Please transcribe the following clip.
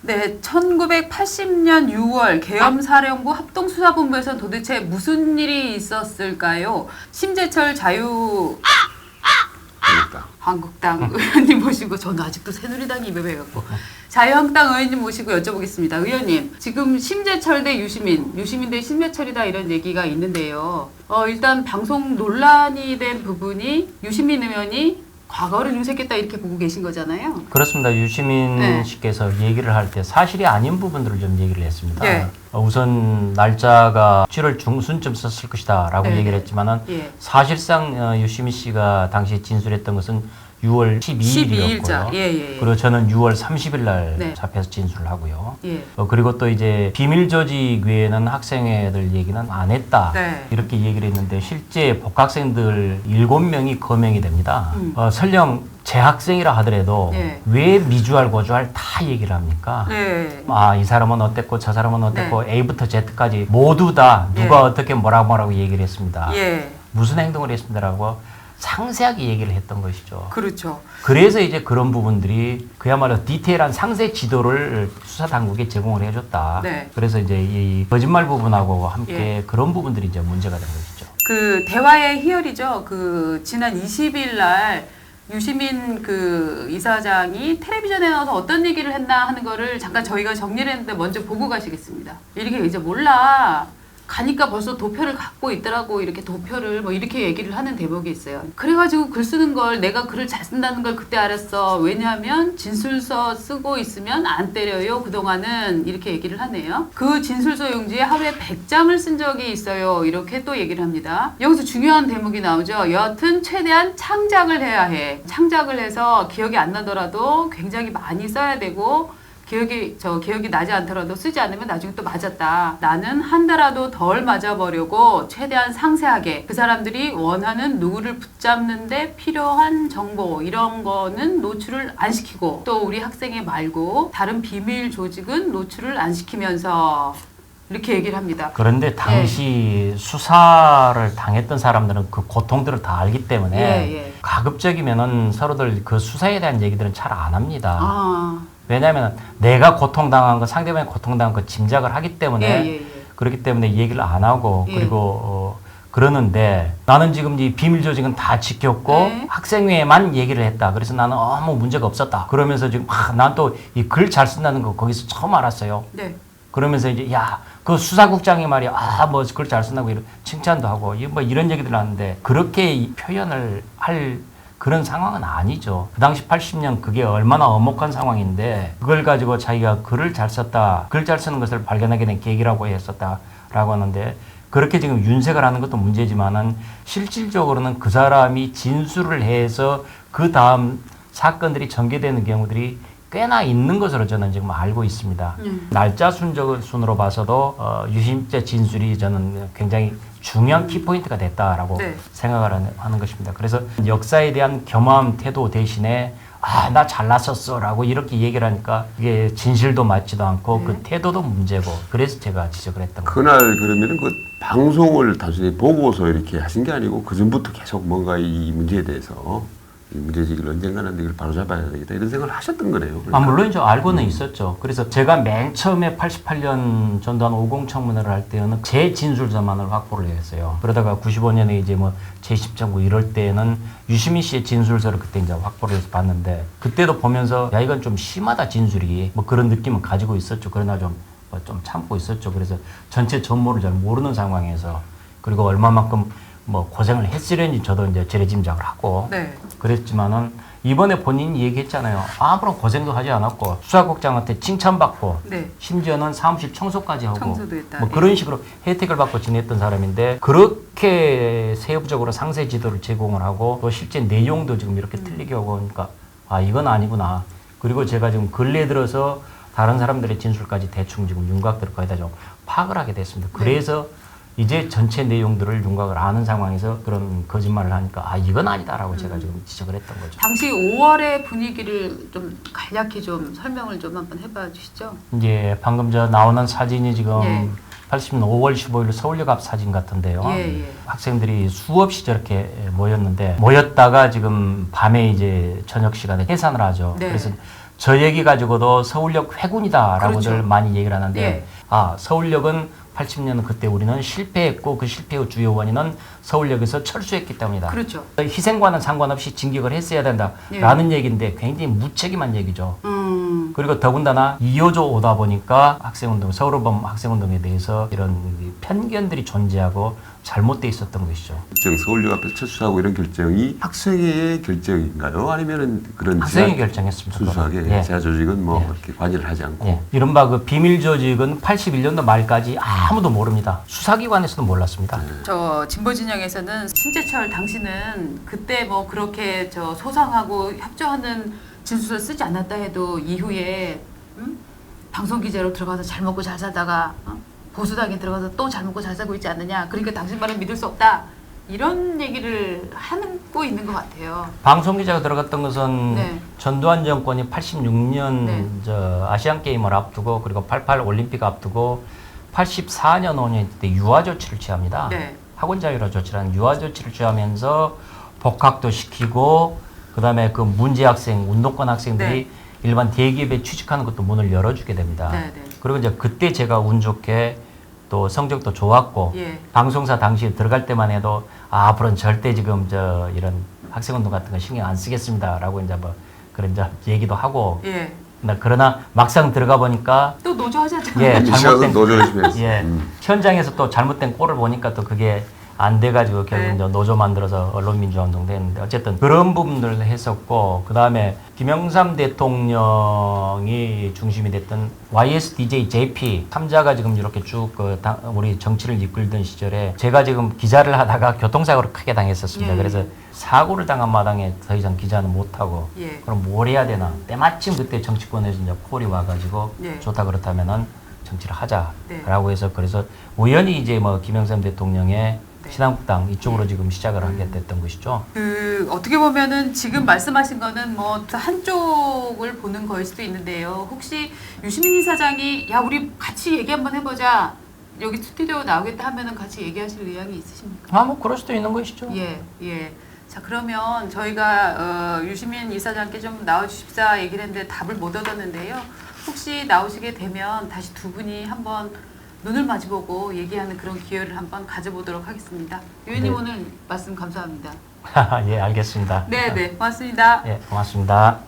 네, 1980년 6월 계엄사령부 합동수사본부에서 도대체 무슨 일이 있었을까요? 심재철 한국당 의원님 모시고, 저는 아직도 새누리당이 입에 배갖고 자유한국당 의원님 모시고 여쭤보겠습니다. 의원님, 지금 심재철 대 유시민, 유시민 대 심재철이다 이런 얘기가 있는데요. 일단 방송 논란이 된 부분이 유시민 의원이 과거를 윤색했다 이렇게 보고 계신 거잖아요. 그렇습니다. 유시민 씨께서 얘기를 할 때 사실이 아닌 부분들을 좀 얘기를 했습니다. 우선 날짜가 7월 중순쯤 썼을 것이다 라고 얘기를 했지만은 사실상 유시민 씨가 당시 진술했던 것은 6월 12일이었고요. 그리고 저는 6월 30일 날 잡혀서 진술을 하고요. 그리고 또 이제 비밀 조직 외에는 학생회들 얘기는 안 했다. 이렇게 얘기를 했는데 실제 복학생들 7명이 거명이 됩니다. 설령 재학생이라 하더라도 왜 미주알 고주알 다 얘기를 합니까? 이 사람은 어땠고 저 사람은 어땠고 A부터 Z까지 모두 다 누가 어떻게 뭐라고 얘기를 했습니다. 무슨 행동을 했습니다라고 상세하게 얘기를 했던 것이죠. 그렇죠. 그래서 이제 그런 부분들이 그야말로 디테일한 상세 지도를 수사 당국에 제공을 해줬다. 그래서 이제 이 거짓말 부분하고 함께 그런 부분들이 이제 문제가 된 것이죠. 그 대화의 희열이죠. 지난 20일 날 유시민 이사장이 텔레비전에 나와서 어떤 얘기를 했나 하는 거를 잠깐 저희가 정리를 했는데 먼저 보고 가시겠습니다. 이렇게 이제 몰라. 가니까 벌써 도표를 갖고 있더라고. 이렇게 도표를 뭐 이렇게 얘기를 하는 대목이 있어요. 그래가지고 글 쓰는 걸 내가 글을 잘 쓴다는 걸 그때 알았어. 왜냐하면 진술서 쓰고 있으면 안 때려요. 그동안은 이렇게 얘기를 하네요. 그 진술서 용지에 하루에 100장을 쓴 적이 있어요. 이렇게 또 얘기를 합니다. 여기서 중요한 대목이 나오죠. 여하튼 최대한 창작을 해야 해. 창작을 해서 기억이 안 나더라도 굉장히 많이 써야 되고 기억이 나지 않더라도 쓰지 않으면 나중에 또 맞았다. 나는 한 달라도 덜 맞아보려고 최대한 상세하게 그 사람들이 원하는 누구를 붙잡는데 필요한 정보 이런 거는 노출을 안 시키고 또 우리 학생이 말고 다른 비밀 조직은 노출을 안 시키면서 이렇게 얘기를 합니다. 그런데 당시 수사를 당했던 사람들은 그 고통들을 다 알기 때문에 가급적이면은 서로들 그 수사에 대한 얘기들은 잘 안 합니다. 왜냐하면 내가 고통당한 거, 상대방이 고통당한 거 짐작을 하기 때문에 그렇기 때문에 얘기를 안 하고 그리고 그러는데 나는 지금 이 비밀 조직은 다 지켰고 학생회에만 얘기를 했다. 그래서 나는 아무 문제가 없었다. 그러면서 지금 난 또 이 글 잘 쓴다는 거 거기서 처음 알았어요. 그러면서 이제 그 수사국장이 말이야 뭐 글 잘 쓴다고 이런 칭찬도 하고 뭐 이런 얘기들 하는데 그렇게 표현을 할 그런 상황은 아니죠. 그 당시 80년 그게 얼마나 엄혹한 상황인데 그걸 가지고 자기가 글을 잘 썼다. 글 잘 쓰는 것을 발견하게 된 계기라고 했었다라고 하는데 그렇게 지금 윤색을 하는 것도 문제지만은 실질적으로는 그 사람이 진술을 해서 그 다음 사건들이 전개되는 경우들이 꽤나 있는 것으로 저는 지금 알고 있습니다. 날짜 순으로 봐서도 유심죄 진술이 저는 굉장히 중요한 키포인트가 됐다라고 생각을 하는 것입니다. 그래서 역사에 대한 겸허한 태도 대신에 나 잘났었어 라고 이렇게 얘기를 하니까 이게 진실도 맞지도 않고 그 태도도 문제고 그래서 제가 지적을 했던 거예요. 그날 그러면은 그 방송을 단순히 보고서 이렇게 하신 게 아니고 그 전부터 계속 뭔가 이 문제에 대해서 이 문제제기를 언젠가는 이걸 바로잡아야 되겠다 이런 생각을 하셨던 거네요. 물론이죠. 알고는 있었죠. 그래서 제가 맨 처음에 88년 전두환 50 청문회를 할 때는 제 진술서만을 확보를 했어요. 그러다가 95년에 이제 뭐 제10정부 이럴 때는 유시민 씨의 진술서를 그때 이제 확보를 해서 봤는데 그때도 보면서 이건 좀 심하다 진술이 뭐 그런 느낌은 가지고 있었죠. 그러나 좀 참고 있었죠. 그래서 전체 전모를 잘 모르는 상황에서 그리고 얼마만큼 뭐 고생을 했으려니 저도 이제 재래짐작을 하고 그랬지만은 이번에 본인이 얘기했잖아요. 아무런 고생도 하지 않았고 수사국장한테 칭찬받고 심지어는 사무실 청소까지 하고 뭐 그런 식으로 혜택을 받고 지냈던 사람인데 그렇게 세부적으로 상세 지도를 제공을 하고 또 실제 내용도 지금 이렇게 틀리게 하고 하니까 이건 아니구나. 그리고 제가 지금 근래에 들어서 다른 사람들의 진술까지 대충 지금 윤곽들을 거의 다 좀 파악을 하게 됐습니다. 그래서 이제 전체 내용들을 윤곽을 아는 상황에서 그런 거짓말을 하니까 이건 아니다라고 제가 지금 지적을 했던 거죠. 당시 5월의 분위기를 좀 간략히 좀 설명을 좀 한번 해봐 주시죠. 이제 방금 나오는 사진이 지금 80년 5월 15일 서울역 앞 사진 같은데요. 학생들이 수없이 저렇게 모였는데 모였다가 지금 밤에 이제 저녁 시간에 해산을 하죠. 그래서 저 얘기 가지고도 서울역 회군이다라고들 그렇죠. 많이 얘기를 하는데 예. 서울역은 80년 그때 우리는 실패했고 그 실패의 주요 원인은 서울역에서 철수했기 때문이다. 그렇죠. 희생과는 상관없이 진격을 했어야 된다라는 얘기인데 굉장히 무책임한 얘기죠. 그리고 더군다나 2호조 오다 보니까 학생운동, 서울어범 학생운동에 대해서 이런 편견들이 존재하고 잘못돼 있었던 것이죠. 서울역 앞에서 철수하고 이런 결정이 학생의 결정인가요? 아니면은 그런 학생이 결정했습니다. 순수하게 예. 지하 조직은 뭐 예. 이렇게 관여를 하지 않고 예. 이른바 그 비밀 조직은 81년도 말까지 아무도 모릅니다. 수사기관에서도 몰랐습니다. 저 진보 진영에서는 신재철 당신은 그때 뭐 그렇게 저 소상하고 협조하는 진술을 쓰지 않았다 해도 이후에 방송 기자로 들어가서 잘 먹고 잘 살다가 보수당에 들어가서 또 잘 먹고 잘 살고 있지 않느냐. 그러니까 당신 말은 믿을 수 없다. 이런 얘기를 하고 있는 것 같아요. 방송기자가 들어갔던 것은 네. 전두환 정권이 86년 네. 아시안 게임을 앞두고 그리고 88 올림픽 앞두고 84년 5년 때 유아 조치를 취합니다. 네. 학원 자율화 조치라는 유아 조치를 취하면서 복학도 시키고 그다음에 그 문제 학생, 운동권 학생들이 네. 일반 대기업에 취직하는 것도 문을 열어주게 됩니다. 네, 네. 그리고 이제 그때 제가 운 좋게 또 성적도 좋았고 예. 방송사 당시에 들어갈 때만 해도 앞으로는 절대 지금 이런 학생운동 같은 거 신경 안 쓰겠습니다라고 이제 뭐 그런 이제 얘기도 하고 예. 그러나 막상 들어가 보니까 또 노조 하셨잖아요. 예, 잘못된 노조 열심히 했어요. 예, 현장에서 또 잘못된 꼴을 보니까 또 그게 안 돼가지고 결국 네. 이제 노조 만들어서 언론민주화운동 됐는데 어쨌든 그런 부분들을 했었고 그 다음에 김영삼 대통령이 중심이 됐던 YSDJ JP 3자가 지금 이렇게 쭉 우리 정치를 이끌던 시절에 제가 지금 기자를 하다가 교통사고를 크게 당했었습니다. 예. 그래서 사고를 당한 마당에 더 이상 기자는 못하고 예. 그럼 뭘 해야 되나 때마침 그때 정치권에서 이제 콜이 와가지고 예. 좋다 그렇다면은 정치를 하자라고 네. 해서 그래서 우연히 이제 뭐 김영삼 대통령의 네. 신한국당 이쪽으로 지금 시작을 하게 됐던 것이죠. 그 어떻게 보면은 지금 말씀하신 거는 뭐 한쪽을 보는 거일 수도 있는데요. 혹시 유시민 이사장이 야 우리 같이 얘기 한번 해보자 여기 스튜디오 나오겠다 하면은 같이 얘기하실 의향이 있으십니까? 뭐 그럴 수도 있는 것이죠. 예, 예. 자 그러면 저희가 유시민 이사장께 좀 나와주십사 얘기를 했는데 답을 못 얻었는데요. 혹시 나오시게 되면 다시 두 분이 한번 눈을 마주보고 얘기하는 그런 기회를 한번 가져보도록 하겠습니다. 의원님 네. 오늘 말씀 감사합니다. 예, 알겠습니다. 네, 네, 고맙습니다. 예, 고맙습니다.